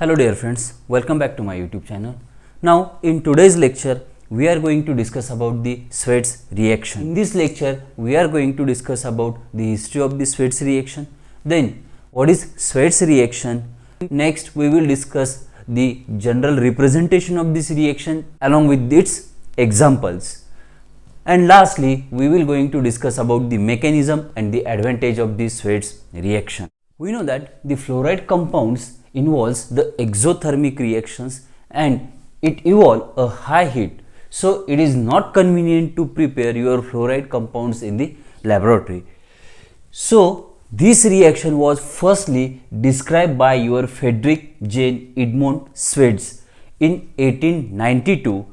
Hello dear friends, welcome back to my YouTube channel. Now in today's lecture we are going to discuss about the Sweats reaction. In this lecture we are going to discuss about the history of the Sweats reaction. Then what is Sweats reaction? Next we will discuss the general representation of this reaction along with its examples. And lastly we will going to discuss about the mechanism and the advantage of the Sweats reaction. We know that the fluoride compounds involves the exothermic reactions and it involves a high heat, so it is not convenient to prepare your fluoride compounds in the laboratory. So this reaction was firstly described by your Frederick Jane Edmond Sweats in 1892,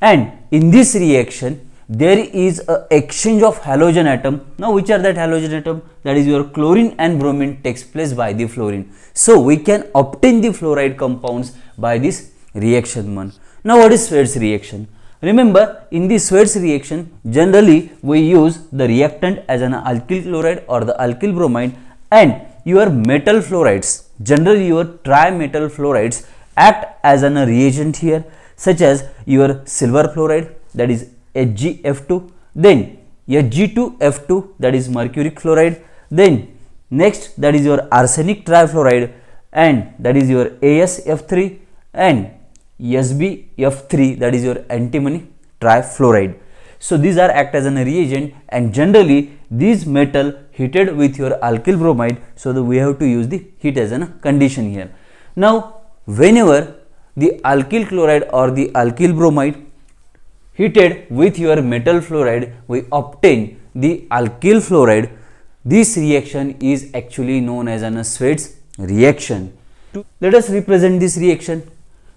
and in this reaction there is a exchange of halogen atom. Now which are that halogen atom? That is your chlorine and bromine takes place by the fluorine. So we can obtain the fluoride compounds by this reaction one. Now what is Sweats reaction? Remember, in the Sweats reaction generally we use the reactant as an alkyl chloride or the alkyl bromide, and your metal fluorides, generally your trimetal fluorides, act as a reagent here, such as your silver fluoride, that is HgF2, then Hg2F2, that is mercuric fluoride, then next that is your arsenic trifluoride, and that is your AsF3, and SbF3, that is your antimony trifluoride. So these are act as a reagent, and generally these metal heated with your alkyl bromide, so that we have to use the heat as a condition here. Now whenever the alkyl chloride or the alkyl bromide heated with your metal fluoride, we obtain the alkyl fluoride. This reaction is actually known as a Sweats reaction. Let us represent this reaction.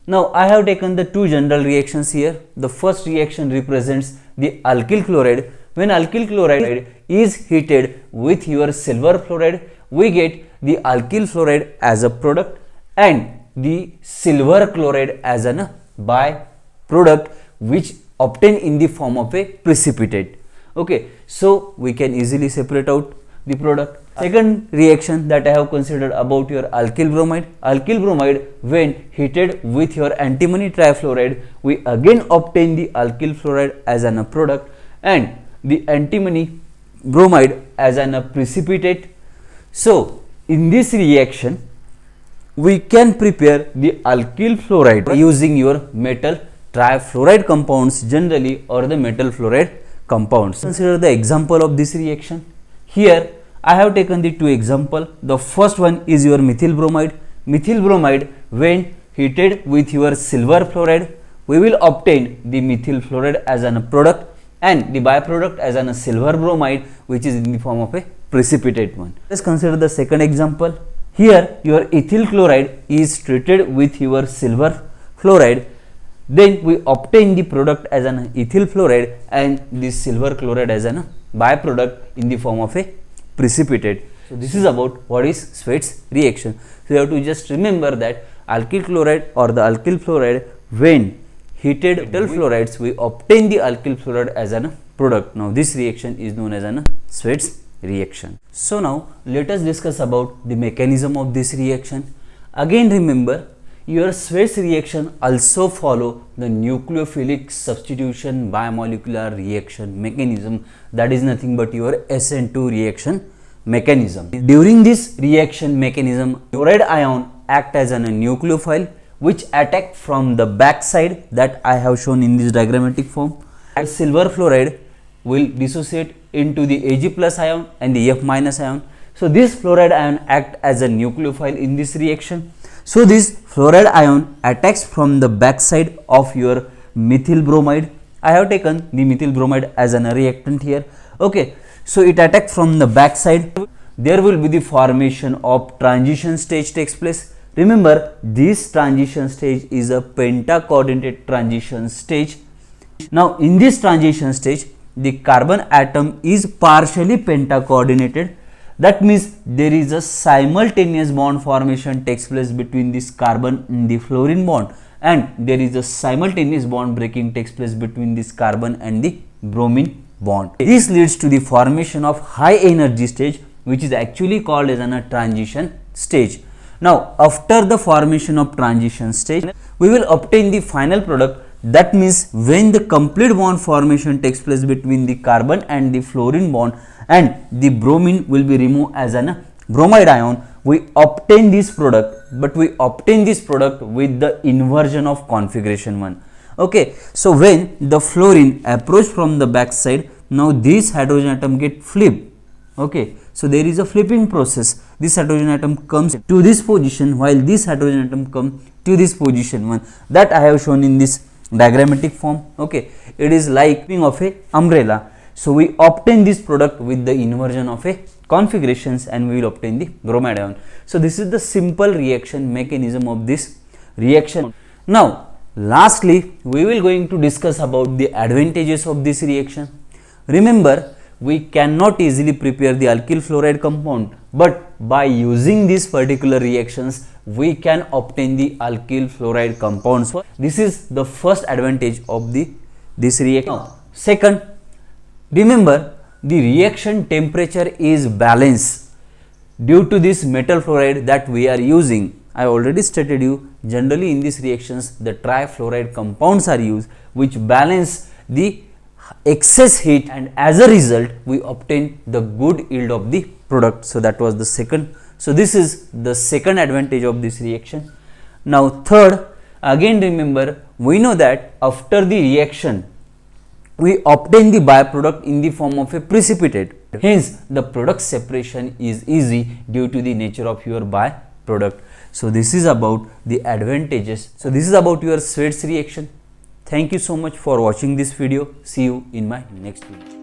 Now I have taken the two general reactions here. The first reaction represents the alkyl chloride. When alkyl chloride is heated with your silver fluoride, we get the alkyl fluoride as a product and the silver chloride as a byproduct, which obtained in the form of a precipitate. Okay, so we can easily separate out the product. Second reaction that I have considered about your alkyl bromide. Alkyl bromide, when heated with your antimony trifluoride, we again obtain the alkyl fluoride as a product and the antimony bromide as a precipitate. So in this reaction we can prepare the alkyl fluoride using your metal trifluoride compounds generally, or the metal fluoride compounds. Consider the example of this reaction. Here I have taken the two examples. The first one is your methyl bromide. Methyl bromide, when heated with your silver fluoride, we will obtain the methyl fluoride as a product and the byproduct as a silver bromide, which is in the form of a precipitate one. Let's consider the second example. Here your ethyl chloride is treated with your silver fluoride, then we obtain the product as an ethyl fluoride and the silver chloride as a byproduct in the form of a precipitate. So this is about what is Sweats reaction. So you have to just remember that alkyl chloride or the alkyl fluoride, when heated metal fluorides, we obtain the alkyl fluoride as a product. Now this reaction is known as a Sweats reaction. So now let us discuss about the mechanism of this reaction. Again remember, your Sweats reaction also follow the nucleophilic substitution bimolecular reaction mechanism, that is nothing but your SN2 reaction mechanism. During this reaction mechanism, fluoride ion act as a nucleophile which attack from the back side, that I have shown in this diagrammatic form. And silver fluoride will dissociate into the Ag plus ion and the F minus ion. So this fluoride ion act as a nucleophile in this reaction. So this fluoride ion attacks from the back side of your methyl bromide. I have taken the methyl bromide as a reactant here. Okay, so it attacks from the back side. There will be the formation of transition stage takes place. Remember, this transition stage is a penta-coordinated transition stage. Now in this transition stage, the carbon atom is partially penta-coordinated. That means there is a simultaneous bond formation takes place between this carbon and the fluorine bond, and there is a simultaneous bond breaking takes place between this carbon and the bromine bond. This leads to the formation of high energy stage, which is actually called as a transition stage. Now, after the formation of transition stage, we will obtain the final product. That means when the complete bond formation takes place between the carbon and the fluorine bond and the bromine will be removed as an bromide ion, we obtain this product, but we obtain this product with the inversion of configuration 1. Okay, so when the fluorine approach from the back side, now this hydrogen atom get flipped. Okay, so there is a flipping process. This hydrogen atom comes to this position while this hydrogen atom comes to this position 1. That I have shown in this diagrammatic form. Okay, it is like of a umbrella. So we obtain this product with the inversion of a configurations and we will obtain the bromide ion. So this is the simple reaction mechanism of this reaction. Now lastly, we will going to discuss about the advantages of this reaction. Remember, we cannot easily prepare the alkyl fluoride compound, but by using these particular reactions we can obtain the alkyl fluoride compounds. So this is the first advantage of this reaction. Now, second, remember the reaction temperature is balanced due to this metal fluoride that we are using. I already stated you, generally in these reactions the trifluoride compounds are used which balance the excess heat, and as a result we obtain the good yield of the product. So that was the second. So this is the second advantage of this reaction. Now third, again remember, we know that after the reaction we obtain the byproduct in the form of a precipitate. Hence the product separation is easy due to the nature of your byproduct. So this is about the advantages. So this is about your Schwett's reaction. Thank you so much for watching this video. See you in my next video.